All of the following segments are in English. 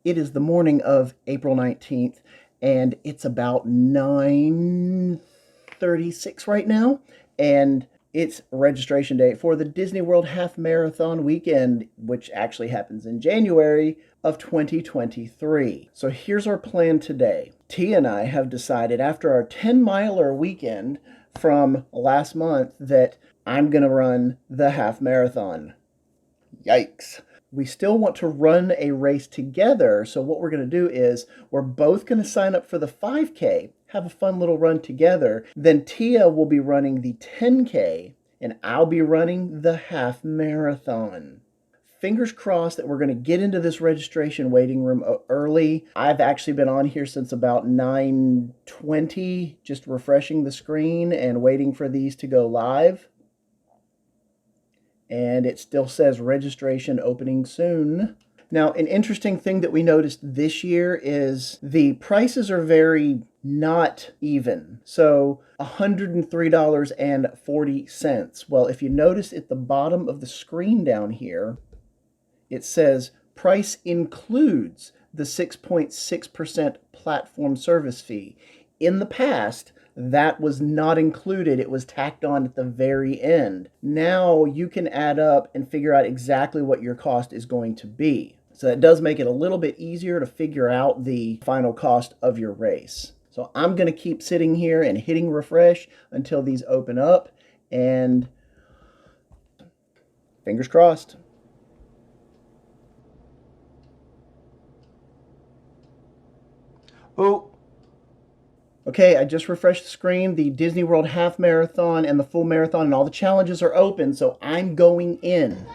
It is the morning of April 19th, and it's about 9:36 right now, and it's registration day for the Disney World Half Marathon weekend, which actually happens in January of 2023. So here's our plan today. Tia and I have decided after our 10-miler weekend from last month that I'm going to run the half marathon. Yikes. We still want to run a race together. So what we're going to do is we're both going to sign up for the 5K, have a fun little run together. Then Tia will be running the 10K and I'll be running the half marathon. Fingers crossed that we're going to get into this registration waiting room early. I've actually been on here since about 9:20, just refreshing the screen and waiting for these to go live. And it still says registration opening soon. Now, an interesting thing that we noticed this year is the prices are very not even. So $103.40. Well, if you notice at the bottom of the screen down here, it says price includes the 6.6% platform service fee. In the past, that was not included. It was tacked on at the very end. Now you can add up and figure out exactly what your cost is going to be. So that does make it a little bit easier to figure out the final cost of your race. So I'm going to keep sitting here and hitting refresh until these open up, and fingers crossed. Oh, okay, I just refreshed the screen. The Disney World Half Marathon and the Full Marathon and all the challenges are open, so I'm going in.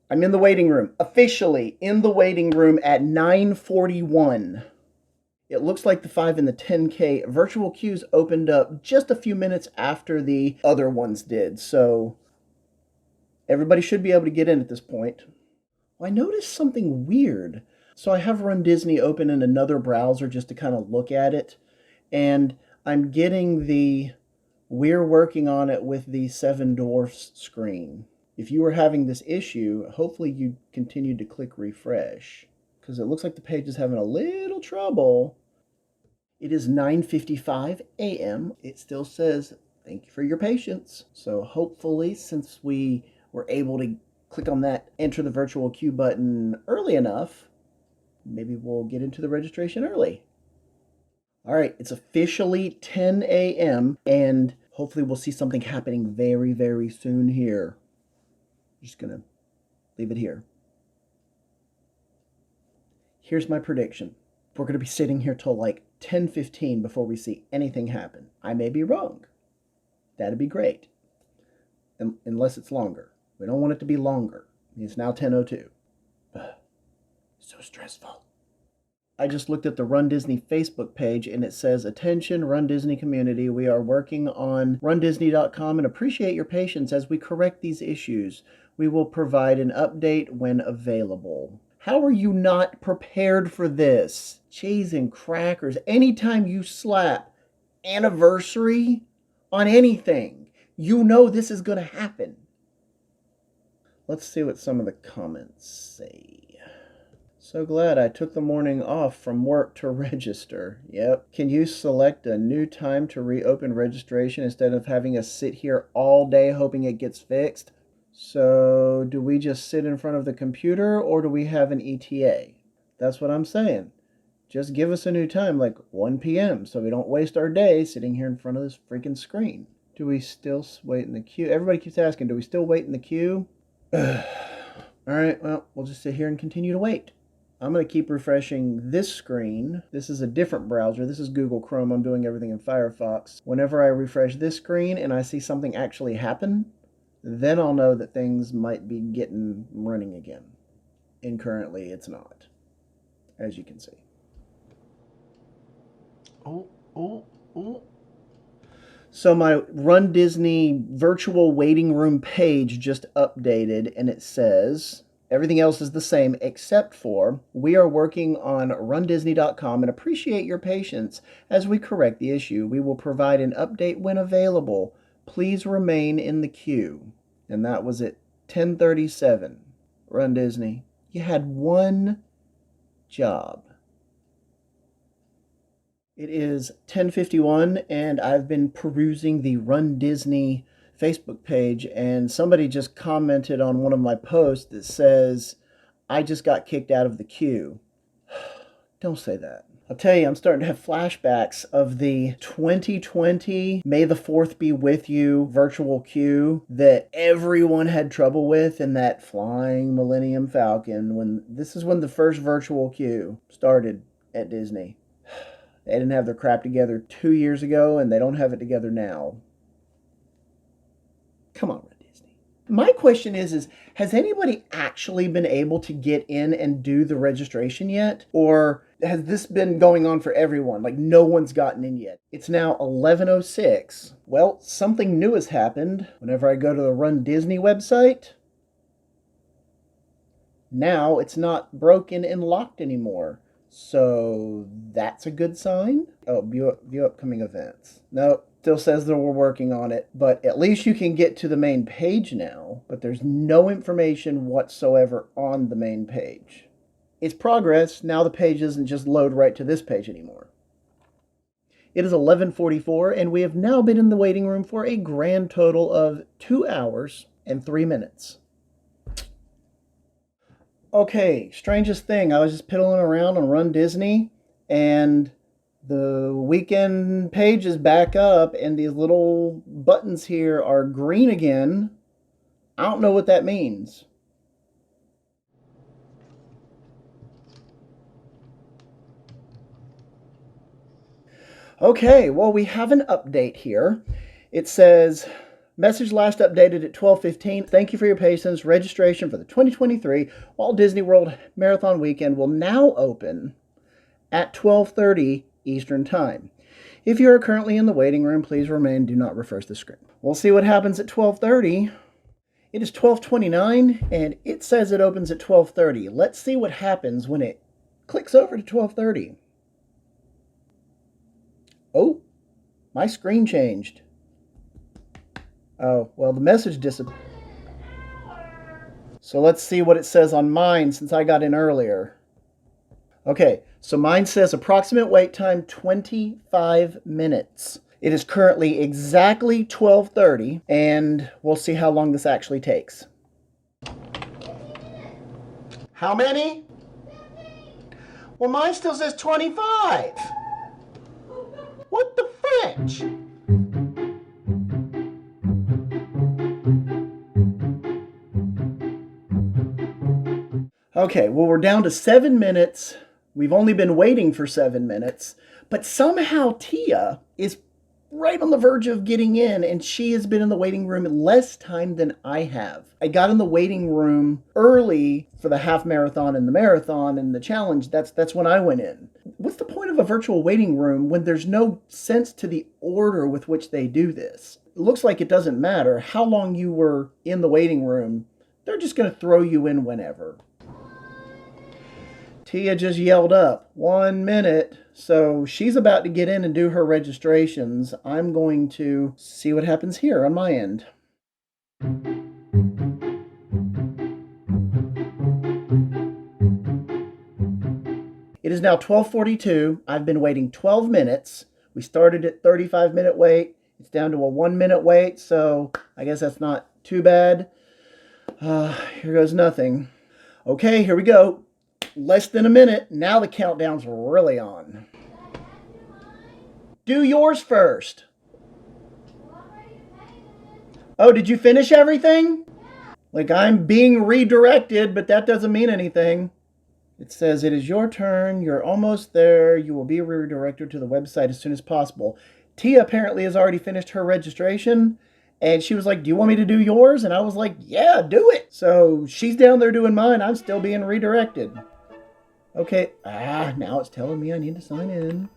I'm in the waiting room, officially in the waiting room at 9:41. It looks like the 5 and the 10K virtual queues opened up just a few minutes after the other ones did, so everybody should be able to get in at this point. Well, I noticed something weird. So I have runDisney open in another browser just to kind of look at it. And I'm getting the we're working on it with the Seven Dwarfs screen. If you were having this issue, hopefully you continued to click refresh, because it looks like the page is having a little trouble. It is 9:55 a.m. It still says, thank you for your patience. So hopefully, since we were able to click on that enter the virtual queue button early enough, maybe we'll get into the registration early. All right, it's officially 10 a.m. and hopefully we'll see something happening very, very soon here. I'm just going to leave it here. Here's my prediction. We're going to be sitting here till like 10:15 before we see anything happen. I may be wrong. That'd be great. Unless it's longer. We don't want it to be longer. It's now 10:02. So stressful. I just looked at the runDisney Facebook page and it says, attention runDisney community, we are working on runDisney.com and appreciate your patience as we correct these issues. We will provide an update when available. How are you not prepared for this? Cheese and crackers. Anytime you slap anniversary on anything, you know this is going to happen. Let's see what some of the comments say. So glad I took the morning off from work to register. Yep. Can you select a new time to reopen registration instead of having us sit here all day hoping it gets fixed? So do we just sit in front of the computer or do we have an ETA? That's what I'm saying. Just give us a new time, like 1 p.m. so we don't waste our day sitting here in front of this freaking screen. Do we still wait in the queue? Everybody keeps asking, do we still wait in the queue? All right, well, we'll just sit here and continue to wait. I'm going to keep refreshing this screen. This is a different browser. This is Google Chrome. I'm doing everything in Firefox. Whenever I refresh this screen and I see something actually happen, then I'll know that things might be getting running again. And currently it's not, as you can see. Oh. So my runDisney virtual waiting room page just updated and it says, everything else is the same except for we are working on runDisney.com and appreciate your patience as we correct the issue. We will provide an update when available. Please remain in the queue. And that was at 10:37. runDisney, you had one job. It is 10:51 and I've been perusing the runDisney Facebook page, and somebody just commented on one of my posts that says, I just got kicked out of the queue. Don't say that. I'll tell you, I'm starting to have flashbacks of the 2020 May the 4th be with you virtual queue that everyone had trouble with in that flying Millennium Falcon. This is when the first virtual queue started at Disney. They didn't have their crap together 2 years ago, and they don't have it together now. Come on, Disney. My question is has anybody actually been able to get in and do the registration yet? Or has this been going on for everyone? Like, no one's gotten in yet. It's now 11:06. Well, something new has happened. Whenever I go to the runDisney website, now it's not broken and locked anymore. So that's a good sign. Oh, view upcoming events. No, still says that we're working on it, but at least you can get to the main page now, but there's no information whatsoever on the main page. It's progress. Now the page doesn't just load right to this page anymore. It is 11:44, and we have now been in the waiting room for a grand total of 2 hours and 3 minutes. Okay, strangest thing, I was just piddling around on runDisney, and the weekend page is back up, and these little buttons here are green again. I don't know what that means. Okay, well, we have an update here. It says, message last updated at 12:15. Thank you for your patience. Registration for the 2023 Walt Disney World Marathon Weekend will now open at 12:30 Eastern Time. If you are currently in the waiting room, please remain. Do not refresh the screen. We'll see what happens at 12:30. It is 12:29, and it says it opens at 12:30. Let's see what happens when it clicks over to 12:30. Oh, my screen changed. Oh, well, the message disappeared. So let's see what it says on mine since I got in earlier. Okay, so mine says approximate wait time 25 minutes. It is currently exactly 12:30, and we'll see how long this actually takes. How many? Well, mine still says 25. What the French? Okay, well, we're down to 7 minutes. We've only been waiting for 7 minutes, but somehow Teia is right on the verge of getting in, and she has been in the waiting room less time than I have. I got in the waiting room early for the half marathon and the marathon and the challenge. That's when I went in. What's the point of a virtual waiting room when there's no sense to the order with which they do this? It looks like it doesn't matter how long you were in the waiting room. They're just going to throw you in whenever. Teia just yelled up, 1 minute. So she's about to get in and do her registrations. I'm going to see what happens here on my end. It is now 12:42. I've been waiting 12 minutes. We started at 35-minute wait. It's down to a 1-minute wait, so I guess that's not too bad. Here goes nothing. Okay, here we go. Less than a minute. Now the countdown's really on. Do yours first. Oh, did you finish everything? Like, I'm being redirected, but that doesn't mean anything. It says, it is your turn. You're almost there. You will be redirected to the website as soon as possible. Teia apparently has already finished her registration. And she was like, do you want me to do yours? And I was like, yeah, do it. So she's down there doing mine. I'm still being redirected. Okay. Now it's telling me I need to sign in.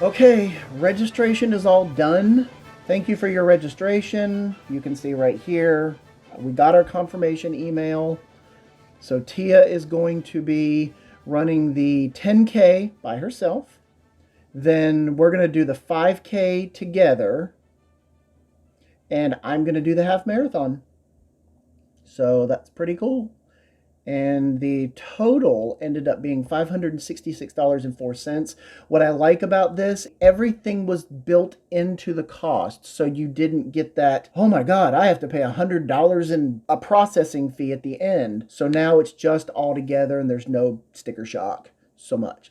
Okay, registration is all done. Thank you for your registration. You can see right here, we got our confirmation email. So Teia is going to be running the 10K by herself. Then we're going to do the 5K together. And I'm going to do the half marathon. So that's pretty cool. And the total ended up being $566.04. What I like about this, everything was built into the cost. So you didn't get that, oh my God, I have to pay $100 in a processing fee at the end. So now it's just all together and there's no sticker shock so much.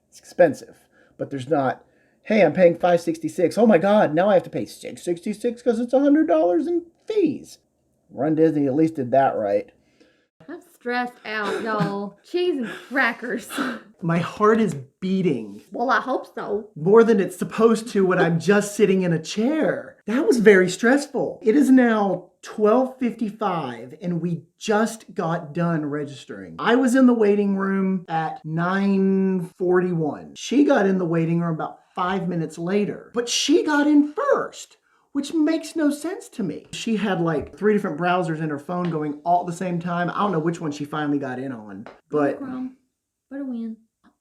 It's expensive, but there's not, hey, I'm paying $566. Oh my God, now I have to pay $666 because it's $100 in fees. runDisney at least did that right. I'm stressed out, y'all. Cheese and crackers. My heart is beating. Well, I hope so. More than it's supposed to when I'm just sitting in a chair. That was very stressful. It is now 12:55 and we just got done registering. I was in the waiting room at 9:41. She got in the waiting room about 5 minutes later, but she got in first, which makes no sense to me. She had like 3 different browsers in her phone going all at the same time. I don't know which one she finally got in on, but... What a win.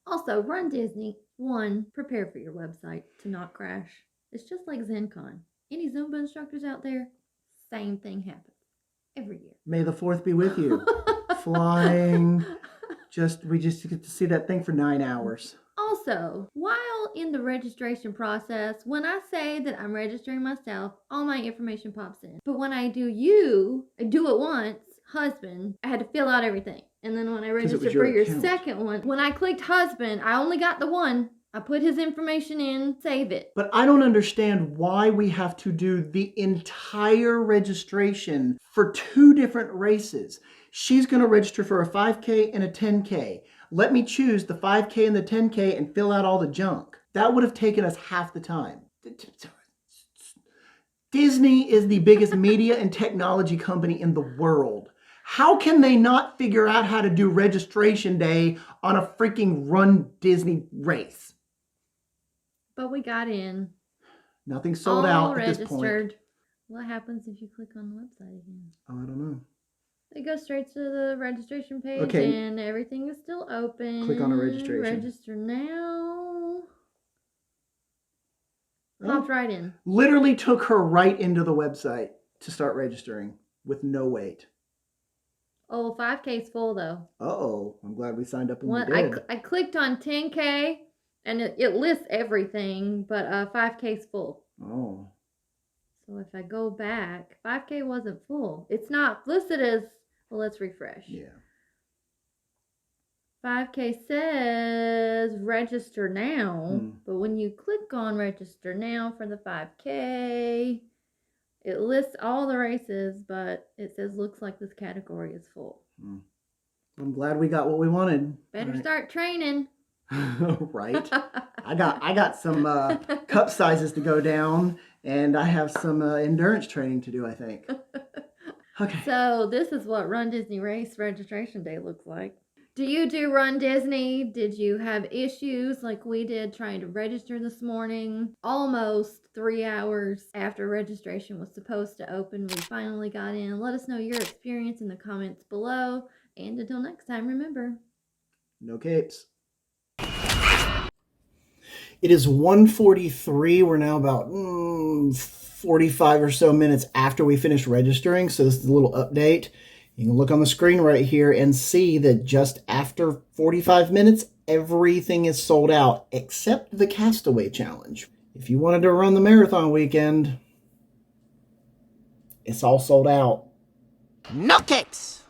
Also, runDisney. 1, prepare for your website to not crash. It's just like ZenCon. Any Zumba instructors out there? Same thing happens every year. May the 4th be with you. Flying. We just get to see that thing for 9 hours. Also, while in the registration process, when I say that I'm registering myself, all my information pops in. But when I do it once, husband, I had to fill out everything. And then when I registered for your second one, when I clicked husband, I only got the one. I put his information in, save it. But I don't understand why we have to do the entire registration for 2 different races. She's going to register for a 5K and a 10K. Let me choose the 5K and the 10K and fill out all the junk. That would have taken us half the time. Disney is the biggest media and technology company in the world. How can they not figure out how to do registration day on a freaking runDisney race? But we got in. Nothing's sold out at this point. What happens if you click on the website again? Oh, I don't know. It goes straight to the registration page and everything is still open. Click on a registration. Register now. Popped right in. Literally took her right into the website to start registering with no wait. Oh, 5K is full though. Uh-oh. I'm glad we signed up when we did. I clicked on 10K and it lists everything, but 5K is full. Oh. So if I go back, 5K wasn't full. It's not listed as, well, let's refresh. Yeah. 5K says register now, but when you click on register now for the 5K, it lists all the races, but it says looks like this category is full. I'm glad we got what we wanted. Better start training. Right. I got some cup sizes to go down, and I have some endurance training to do, I think. Okay. So this is what runDisney race registration day looks like. Do you do runDisney? Did you have issues like we did trying to register this morning? Almost 3 hours after registration was supposed to open, we finally got in. Let us know your experience in the comments below. And until next time, remember, no capes. It is 1:43. We're now about 45 or so minutes after we finished registering. So this is a little update. You can look on the screen right here and see that just after 45 minutes, everything is sold out except the Castaway Challenge. If you wanted to run the marathon weekend, it's all sold out. No capes!